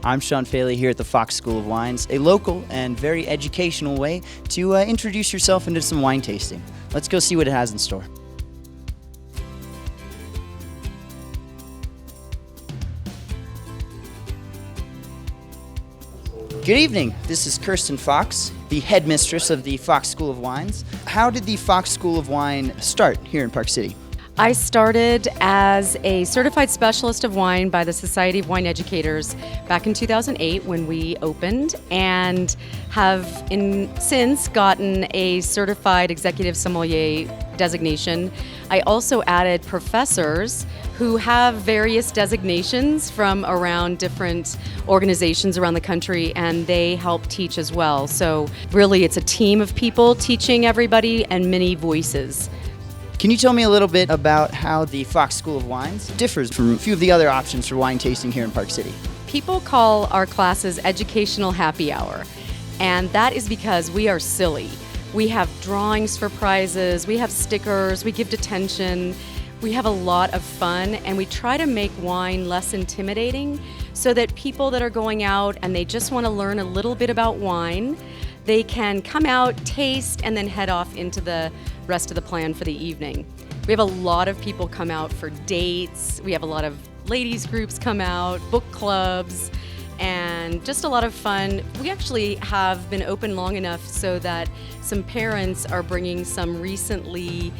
I'm Sean Faley here at the Fox School of Wines, a local and very educational way to introduce yourself into some wine tasting. Let's go see what it has in store. Good evening. This is Kirsten Fox, the headmistress of the Fox School of Wines. How did the Fox School of Wine start here in Park City? I started as a certified specialist of wine by the Society of Wine Educators back in 2008 when we opened, and have since gotten a certified executive sommelier designation. I also added professors who have various designations from around different organizations around the country, and they help teach as well. So really it's a team of people teaching everybody and many voices. Can you tell me a little bit about how the Fox School of Wines differs from a few of the other options for wine tasting here in Park City? People call our classes educational happy hour, and that is because we are silly. We have drawings for prizes, we have stickers, we give detention, we have a lot of fun, and we try to make wine less intimidating so that people that are going out and they just want to learn a little bit about wine, they can come out, taste, and then head off into the rest of the plan for the evening. We have a lot of people come out for dates. We have a lot of ladies groups come out, book clubs, and just a lot of fun. We actually have been open long enough so that some parents are bringing some recently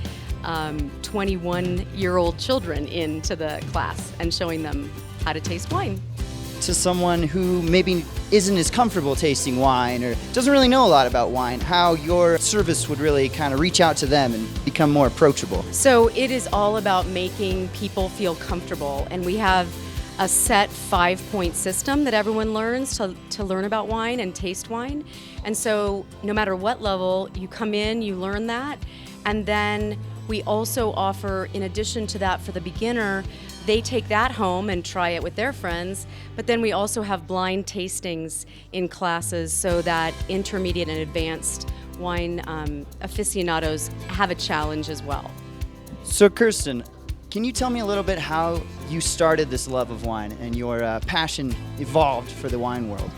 21-year-old children into the class and showing them how to taste wine. To someone who maybe isn't as comfortable tasting wine or doesn't really know a lot about wine, how your service would really kind of reach out to them and become more approachable. So it is all about making people feel comfortable, and we have a set 5-point system that everyone learns to learn about wine and taste wine. And so no matter what level you come in, you learn that. And then we also offer, in addition to that, for the beginner, they take that home and try it with their friends, but then we also have blind tastings in classes so that intermediate and advanced wine aficionados have a challenge as well. So Kirsten, can you tell me a little bit how you started this love of wine and your passion evolved for the wine world?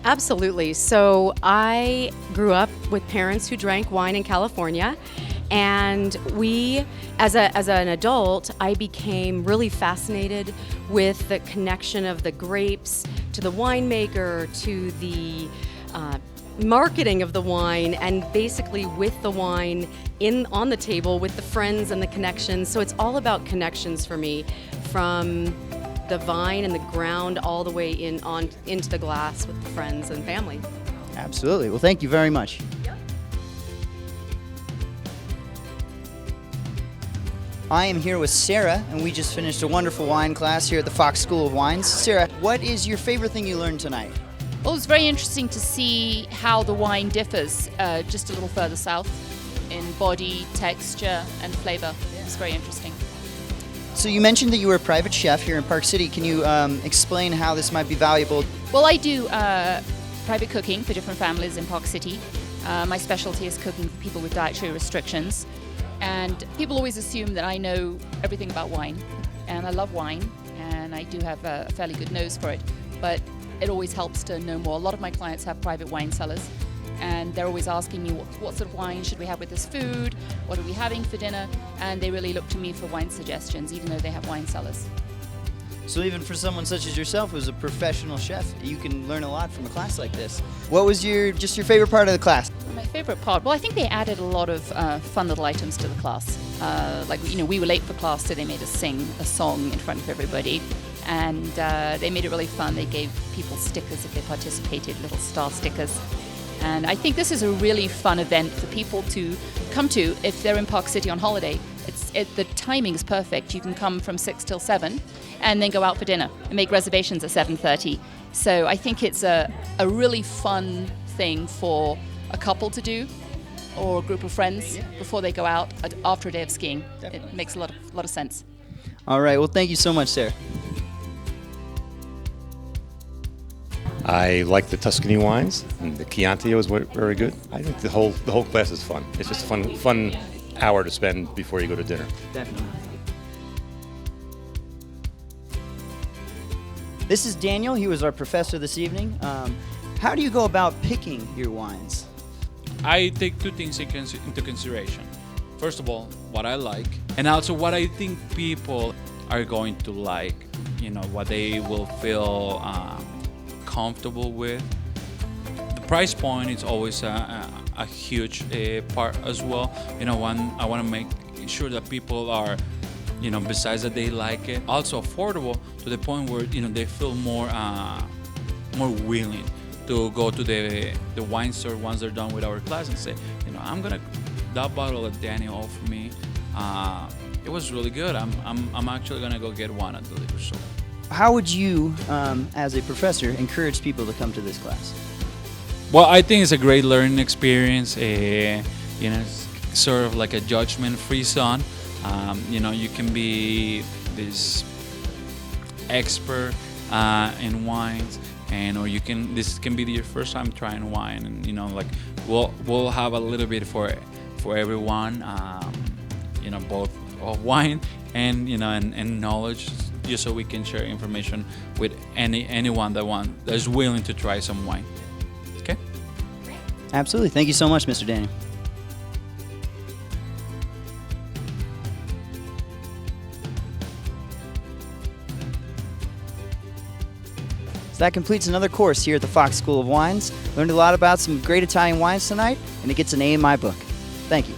Absolutely. So I grew up with parents who drank wine in California. And we, as an adult, I became really fascinated with the connection of the grapes to the winemaker, to the marketing of the wine, and basically with the wine on the table with the friends and the connections. So it's all about connections for me, from the vine and the ground all the way into the glass with the friends and family. Absolutely. Well, thank you very much. I am here with Sarah, and we just finished a wonderful wine class here at the Fox School of Wines. Sarah, what is your favorite thing you learned tonight? Well, it was very interesting to see how the wine differs just a little further south in body, texture, and flavor. It was very interesting. So you mentioned that you were a private chef here in Park City. Can you explain how this might be valuable? Well, I do private cooking for different families in Park City. My specialty is cooking for people with dietary restrictions. And people always assume that I know everything about wine, and I love wine, and I do have a fairly good nose for it, but it always helps to know more. A lot of my clients have private wine cellars, and they're always asking me what sort of wine should we have with this food, what are we having for dinner, and they really look to me for wine suggestions, even though they have wine cellars. So even for someone such as yourself who's a professional chef, you can learn a lot from a class like this. What was your favorite part of the class? My favorite part? Well, I think they added a lot of fun little items to the class. We were late for class, so they made us sing a song in front of everybody. And they made it really fun. They gave people stickers if they participated, little star stickers. And I think this is a really fun event for people to come to if they're in Park City on holiday. The timing is perfect. You can come from 6 till 7 and then go out for dinner and make reservations at 7:30. So I think it's a really fun thing for a couple to do, or a group of friends before they go out after a day of skiing. Definitely. It makes a lot of sense. All right. Well, thank you so much, Sarah. I like the Tuscany wines, and the Chianti was very good. I think the whole class is fun. It's just a fun hour to spend before you go to dinner. Definitely. This is Daniel. He was our professor this evening. How do you go about picking your wines? I take two things into consideration. First of all, what I like, and also what I think people are going to like, what they will feel comfortable with. The price point is always a huge part as well. I want to make sure that people are, besides that they like it, also affordable to the point where, they feel more willing to go to the wine store once they're done with our class and say, that bottle that Daniel offered me, it was really good. I'm actually gonna go get one at the liquor store. How would you, as a professor, encourage people to come to this class? Well, I think it's a great learning experience. It's sort of like a judgment-free zone. You can be this expert in wines, or this can be your first time trying wine, and we'll have a little bit for everyone, both of wine and and knowledge, just so we can share information with anyone that is willing to try some wine. Okay. Absolutely. Thank you so much, Mr. Daniel. So that completes another course here at the Fox School of Wines. Learned a lot about some great Italian wines tonight, and it gets an A in my book. Thank you.